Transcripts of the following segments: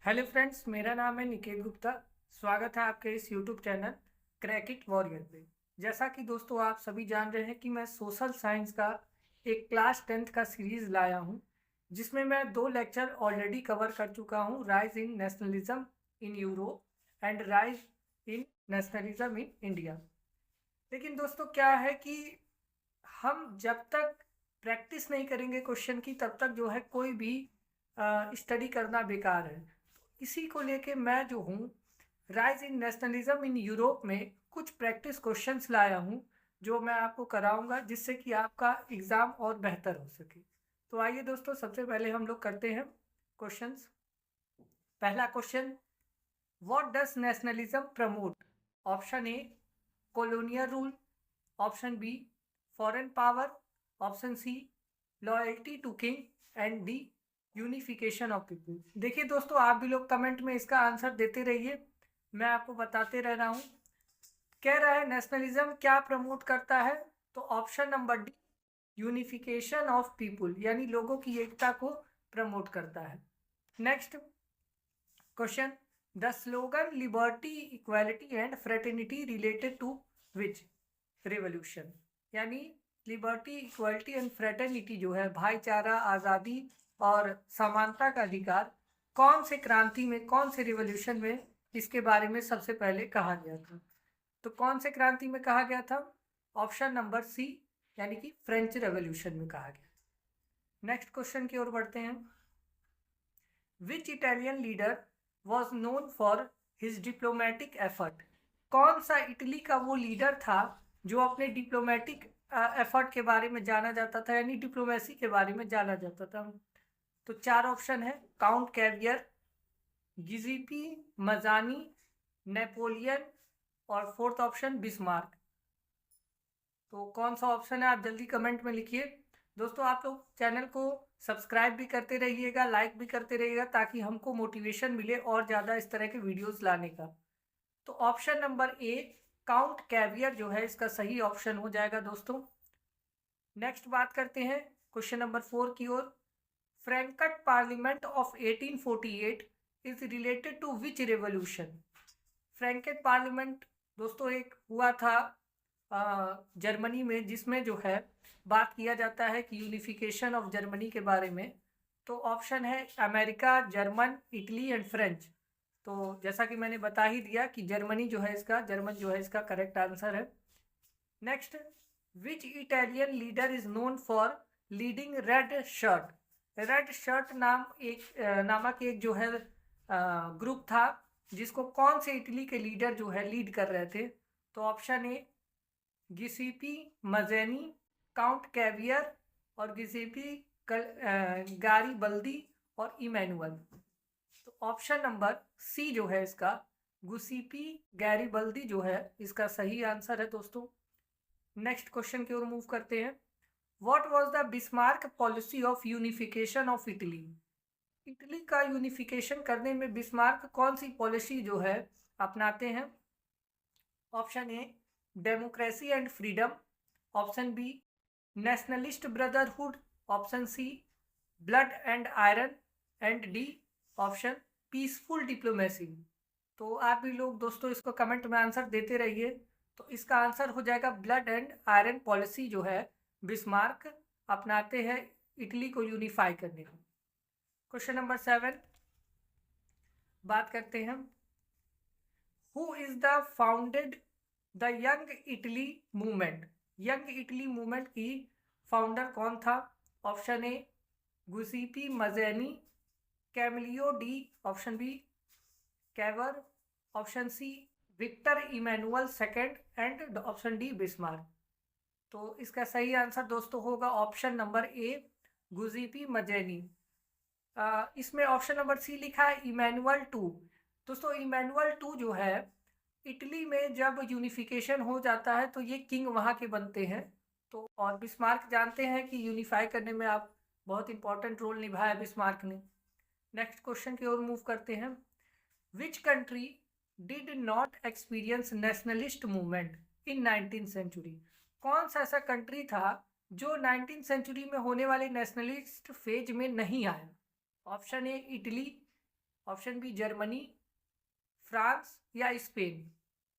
Hello friends, मेरा नाम है निकेत गुप्ता। स्वागत है आपके इस YouTube channel crack it warrior पे। जैसा कि दोस्तों आप सभी जान रहे हैं कि मैं सोशल साइंस का एक क्लास 10th का सीरीज़ लाया हूं, जिसमें मैं 2 लेक्चर ऑलरेडी कवर कर चुका हूं, rise in nationalism in Europe and rise in nationalism in India. लेकिन दोस्तों क्या है कि हम जब तक प्रैक्टिस नहीं करेंगे क्वेश्चन की, तब तक जो है कोई भी स्टडी करना बेकार है। इसी को लेके मैं जो हूँ, rise in nationalism in Europe में कुछ प्रैक्टिस क्वेश्चंस लाया हूँ, जो मैं आपको कराऊंगा, जिससे कि आपका एग्ज़ाम और बेहतर हो सके। तो आइए दोस्तों, सबसे पहले हम लोग करते हैं क्वेश्चंस। पहला question, what does nationalism promote? Option A colonial rule, option B foreign power, option C loyalty to king and D unification of people. देखिए दोस्तों, आप भी लोग कमेंट में इसका आंसर देते रहिए, मैं आपको बताते रह रहा हूँ। कह रहा है नेशनलिज्म क्या प्रमोट करता है, तो option number D unification of people, यानी लोगों की एकता को प्रमोट करता है। Next question, the slogan liberty equality and fraternity related to which revolution? यानी लिबर्टी इक्वालिटी एंड फ्रेटर्निटी जो है, भाईचारा, आज़ादी और समानता का अधिकार, कौन से क्रांति में, कौन से रिवॉल्यूशन में इसके बारे में सबसे पहले कहा गया था? तो कौन से क्रांति में कहा गया था? ऑप्शन नंबर सी, यानी कि फ्रेंच रेवोल्यूशन में कहा गया। नेक्स्ट क्वेश्चन की ओर बढ़ते हैं। Which Italian leader was known for his diplomatic effort? कौन सा इटली का वो लीडर था जो अपने डिप्लोमेटिक एफर्ट के बारे में जाना जाता था, यानी डिप्लोमेसी के बारे में जाना जाता था? तो 4 ऑप्शन है, काउंट कैवियर, गिजिपी मजानी, नेपोलियन और 4th ऑप्शन बिस्मार्क। तो कौन सा ऑप्शन है, आप जल्दी कमेंट में लिखिए। दोस्तों आप लोग चैनल को सब्सक्राइब भी करते रहिएगा, लाइक भी करते रहिएगा, ताकि हमको मोटिवेशन मिले और ज़्यादा इस तरह के वीडियोस लाने का। तो ऑप्शन नंबर ए काउंट कैवियर जो है इसका सही ऑप्शन हो जाएगा दोस्तों। नेक्स्ट बात करते हैं क्वेश्चन नंबर 4 की ओर। Frankfurt parliament of 1848 is related to which revolution? Frankfurt parliament दोस्तों एक हुआ था जर्मनी में, जिसमें जो है बात किया जाता है कि यूनिफिकेशन ऑफ जर्मनी के बारे में। तो ऑप्शन है America, German, Italy and French. तो जैसा कि मैंने बता ही दिया कि जर्मन जो है इसका करेक्ट आंसर है। Next, which Italian leader is known for leading red shirt? Red shirt नामक एक जो है ग्रुप था, जिसको कौन से इटली के लीडर जो है लीड कर रहे थे? तो option A Giuseppe Mazzini, Count Cavour और गिसिपी गारिबल्दी और इमैनुअल। तो ऑप्शन नंबर सी जो है इसका, गुसिपी गैरिबल्दी जो है इसका सही आंसर है दोस्तों। नेक्स्ट क्वेश्चन की ओर मूव करते हैं। What was the Bismarck policy of unification of Italy? Italy का यूनिफिकेशन करने में बिस्मार्क कौन सी पॉलिसी जो है अपनाते हैं? Option A democracy and freedom, option B nationalist brotherhood, option C blood and iron and D option peaceful diplomacy. तो आप भी लोग दोस्तों इसको कमेंट में आंसर देते रहिए। तो इसका आंसर हो जाएगा ब्लड एंड आयरन पॉलिसी जो है बिस्मार्क अपनाते हैं इटली को यूनिफाई करने में। क्वेश्चन नंबर 7 बात करते हैं। Who is the founded the Young Italy movement? Young Italy movement की फाउंडर कौन था? Option A Giuseppe Mazzini, Camillo di, option B Cavour, option C Victor Emmanuel second and option D Bismarck. तो इसका सही answer दोस्तों होगा option number ए गुजिपी मजेनी। इसमें option number सी लिखा है इमैनुअल टू। दोस्तों इमैनुअल टू जो है, इटली में जब यूनिफिकेशन हो जाता है तो ये किंग वहाँ के बनते हैं। तो और बिस्मार्क जानते हैं कि यूनिफाई करने में आप बहुत इंपॉर्टेंट रोल निभाया बिस्मार्क ने। नेक्स्ट क्वेश्चन की ओर मूव करते हैं। Which country did not experience nationalist movement in 19th century? कौन सा ऐसा कंट्री था जो 19th सेंचुरी में होने वाले नेशनलिस्ट फेज में नहीं आया? Option A Italy, option B Germany, France या स्पेन।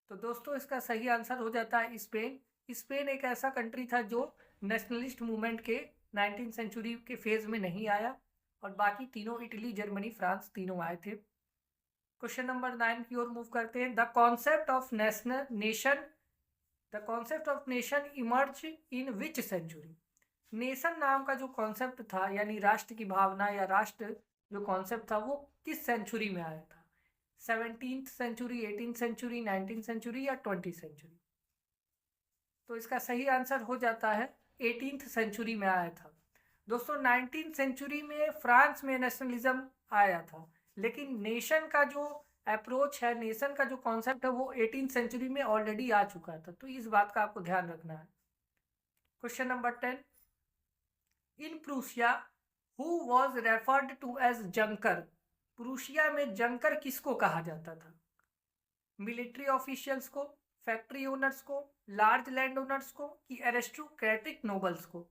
तो दोस्तों इसका सही आंसर हो जाता है स्पेन। स्पेन एक ऐसा कंट्री था जो नेशनलिस्ट मूवमेंट के 19th सेंचुरी के फेज में नहीं आया, और बाकी तीनों इटली, जर्मनी, फ्रांस तीनों आए थे। क्वेश्चन नंबर 9 की ओर मूव करते हैं। The concept of nation emerge in which century. Nation नाम का जो कॉन्सेप्ट था, यानी राष्ट्र की भावना या राष्ट्र जो कॉन्सेप्ट था, वो किस सेंचुरी में आया था? 17th century, 18th century, 19th century या 20th सेंचुरी? तो इसका सही आंसर हो जाता है 18th सेंचुरी में आया था। दोस्तों 19th सेंचुरी में फ्रांस में नेशनलिज्म आया था, लेकिन नेशन का जो अप्रोच है, नेशन का जो कॉन्सेप्ट है, वो 18th सेंचुरी में ऑलरेडी आ चुका था। तो इस बात का आपको ध्यान रखना है। Question number 10, in Prussia who was referred to as Junker. Prussia में जंकर किसको कहा जाता था? मिलिट्री ऑफिशियल्स को, फैक्ट्री ओनर्स को, लार्ज लैंड ओनर्स को, कि एरिस्टोक्रेटिक नोबल्स को?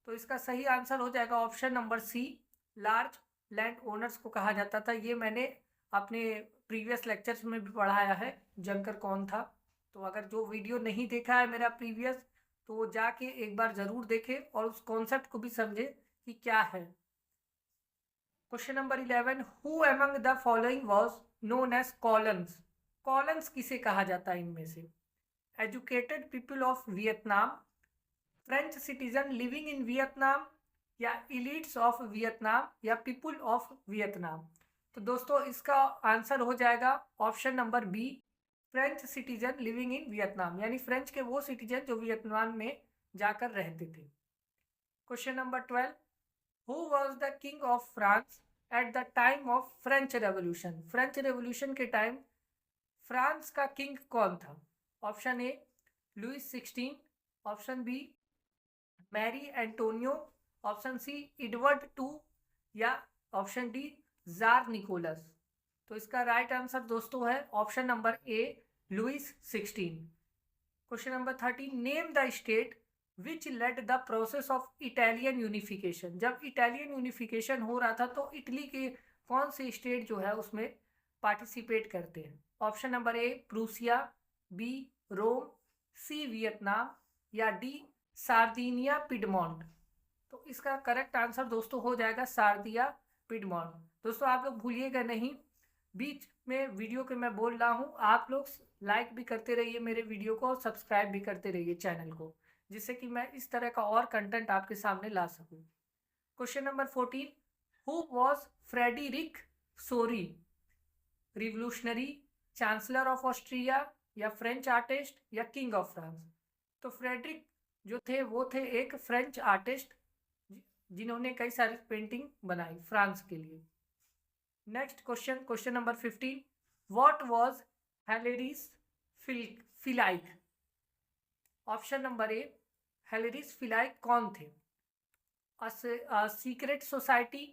तो इसका सही आंसर हो जाएगा option number C, large land owners को कहा जाता था। ये मैंने अपने प्रीवियस लेक्चर्स में भी पढ़ाया है, जंकर कौन था। तो अगर जो वीडियो नहीं देखा है मेरा प्रीवियस, तो वो जाके एक बार ज़रूर देखें और उस कॉन्सेप्ट को भी समझे कि क्या है। Question number 11, who among the following was known as colons. Colons किसे कहा जाता है इनमें से? Educated people of Vietnam, French citizen living in Vietnam, या इलीट्स ऑफ वियतनाम, या पीपल ऑफ वियतनाम? तो दोस्तों इसका आंसर हो जाएगा option number B, French citizen living in Vietnam, यानी फ्रेंच के वो सिटीजन जो वियतनाम में जाकर रहते थे। Question number 12, who was the king of France at the time of French revolution. French revolution के टाइम फ्रांस का किंग कौन था? Option A Louis 16, option B Marie Antoinette, option C Edward 2, या ऑप्शन डी जार निकोलस? तो इसका right answer दोस्तों है option number A, Louis 16। Question number 13, name the state which led the process of Italian unification. जब Italian unification हो रहा था तो इटली के कौन से स्टेट जो है उसमें पार्टिसिपेट करते हैं? Option number A Prussia, B Rome, C Vietnam, या डी सार्दिनिया पिडमोंट? तो इसका करेक्ट आंसर दोस्तों हो जाएगा सार्दिया पिडमोंट। दोस्तों आप लोग भूलिएगा नहीं, बीच में वीडियो के मैं बोल रहा हूँ, आप लोग लाइक भी करते रहिए मेरे वीडियो को और सब्सक्राइब भी करते रहिए चैनल को, जिससे कि मैं इस तरह का और कंटेंट आपके सामने ला सकूँ। Question number 14, who was Frederick sorry. Revolutionary, chancellor of Austria, या फ्रेंच आर्टिस्ट, या किंग ऑफ फ्रांस? तो फ्रेडरिक जो थे वो थे एक फ्रेंच आर्टिस्ट जिन्होंने कई सारी पेंटिंग बनाई फ्रांस के लिए। Next question, question number 15, what was हेलेरिस फिलाइक। ऑप्शन नंबर ए, हेलेरिस फिलाइक कौन थे? Secret society,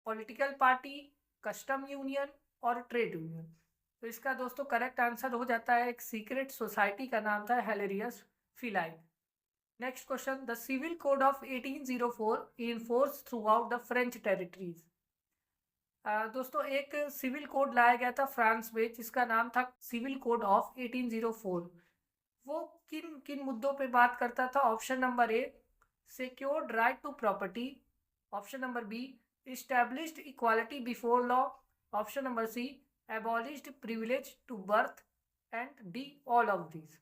political party, custom union और ट्रेड यूनियन? तो इसका दोस्तों करेक्ट आंसर हो जाता है एक सीक्रेट सोसाइटी का नाम था हेलेरियस Philike. Next question, the civil code of 1804 in force throughout the French territories. दोस्तों एक सिविल कोड लाया गया था फ्रांस में जिसका नाम था सिविल कोड ऑफ 1804। वो किन किन मुद्दों पे बात करता था? Option number A secured right to property, option number B established equality before law, option number C abolished privilege to birth, and D all of these?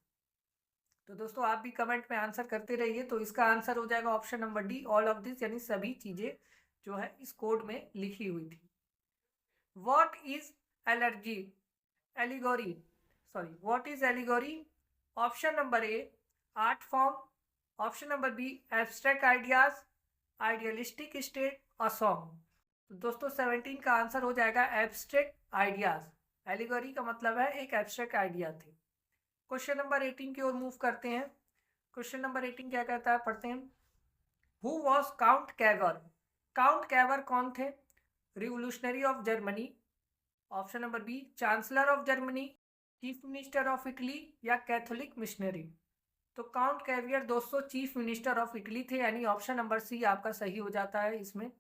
तो दोस्तों आप भी कमेंट में आंसर करते रहिए। तो इसका आंसर हो जाएगा option number D, all of this, यानी सभी चीजें जो है इस कोड में लिखी हुई थी। What is allegory, what is allegory? Option number A art form, option number B abstract ideas, idealistic state, और सॉन्ग? तो दोस्तों 17 का आंसर हो जाएगा एब्स्ट्रैक्ट आइडियाज। एलिगोरी का मतलब है एक एब्स्ट्रैक्ट आइडिया थे। क्वेश्चन नंबर 18 की ओर मूव करते हैं। क्वेश्चन नंबर 18 क्या कहता है, पढ़ते हैं। Who was Count Cavour. Count Cavour कौन थे? Revolutionary of Germany, option number B chancellor of Germany, chief minister of Italy, या कैथोलिक मिशनरी? तो काउंट कैवियर दोस्तों चीफ मिनिस्टर ऑफ इटली थे, यानी ऑप्शन नंबर सी आपका सही हो जाता है इसमें।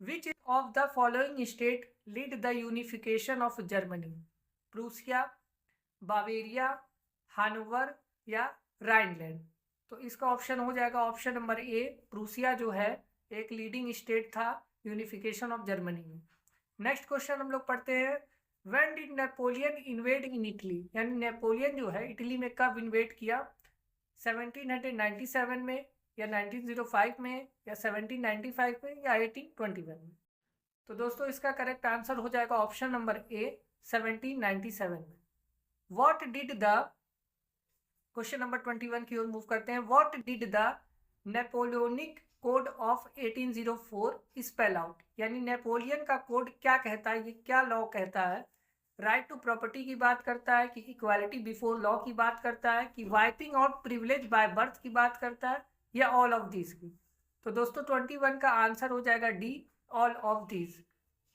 Which is of the following state lead the unification of Germany? Prussia, Bavaria, Hanover या राइनलैंड? तो इसका ऑप्शन हो जाएगा ऑप्शन नंबर ए, प्रूसिया जो है एक लीडिंग स्टेट था यूनिफिकेशन ऑफ जर्मनी में। नेक्स्ट क्वेश्चन हम लोग पढ़ते हैं, when did Napoleon invade in Italy? यानी नेपोलियन जो है इटली में कब इन्वेड किया? 1797 में या 1905 में या 1795 में या 1821 में? तो दोस्तों इसका करेक्ट आंसर हो जाएगा ऑप्शन नंबर ए, 1797 में। What did the, question number 21 की ओर मूव करते हैं, what did the Napoleonic code of 1804 spell out? यानी नेपोलियन का कोड क्या कहता है, ये क्या लॉ कहता है? राइट टू प्रॉपर्टी की बात करता है कि इक्वालिटी बिफोर लॉ की बात करता है कि wiping out privilege by birth की बात करता है या ऑल ऑफ दीज की? तो दोस्तों 21 का आंसर हो जाएगा D, all of these.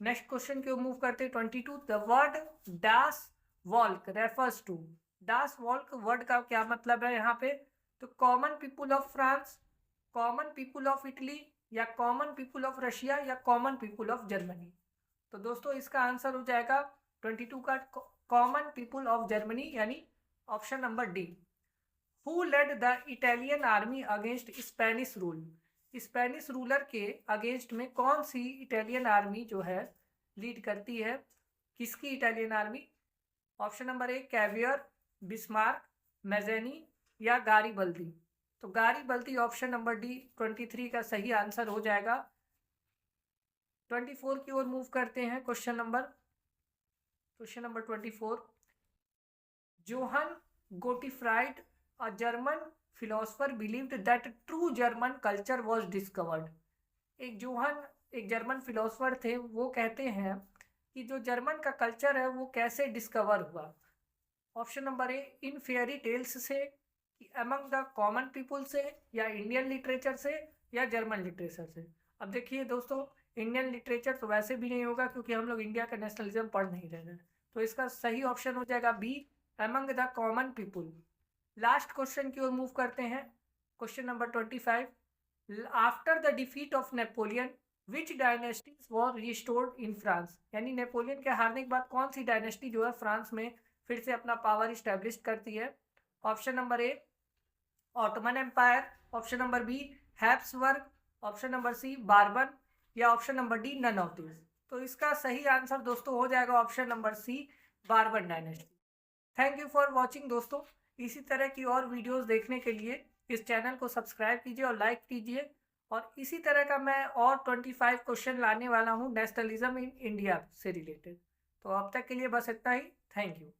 Next question की ओर मूव करते हैं 22, the word Das Volk refers to? Das Volk word का क्या मतलब है यहाँ पे? तो common people of France, common people of Italy या कॉमन पीपुल ऑफ रशिया या कॉमन पीपुल ऑफ जर्मनी? तो दोस्तों इसका आंसर हो जाएगा 22 का कॉमन पीपुल ऑफ जर्मनी, यानी option number D. Who led the Italian army against Spanish rule? Spanish ruler के अगेंस्ट में कौन सी इटालियन आर्मी जो है लीड करती है? किसकी Italian army? Option number A, Cavour, Bismarck, Mazzini या गारिबल्दी? तो गारिबल्दी ऑप्शन नंबर डी 23 का सही आंसर हो जाएगा। 24 की ओर मूव करते हैं, question number 24, Johann Gottfried a German philosopher believed that true German culture was discovered? एक जर्मन फिलोसफर थे, वो कहते हैं कि जो जर्मन का कल्चर है वो कैसे डिस्कवर हुआ? Option number A, in fairy tales से, अमंग द कॉमन पीपुल से या इंडियन लिटरेचर से या जर्मन लिटरेचर से? अब देखिए दोस्तों, इंडियन लिटरेचर तो वैसे भी नहीं होगा क्योंकि हम लोग इंडिया का नेशनलिज्म पढ़ नहीं रहे हैं, तो इसका सही ऑप्शन हो जाएगा B, among the common people. Last question की ओर मूव करते हैं, question number 25, after the defeat of Napoleon which dynasties were restored in France? यानी नेपोलियन के हारने के बाद कौन सी डायनेस्टी जो है फ्रांस में फिर से अपना पावर इस्टेब्लिश करती है? Option number A, Ottoman empire, option number B, Habsburg, option number C, Bourbon या option number D, none of this? तो इसका सही आंसर दोस्तों हो जाएगा option number C, Bourbon dynasty. Thank you for watching दोस्तों। इसी तरह की और वीडियोस देखने के लिए इस चैनल को सब्सक्राइब कीजिए और लाइक कीजिए, और इसी तरह का मैं और 25 क्वेश्चन लाने वाला हूँ नेशनलिज्म इन इंडिया से रिलेटेड। तो अब तक के लिए बस इतना ही। Thank you.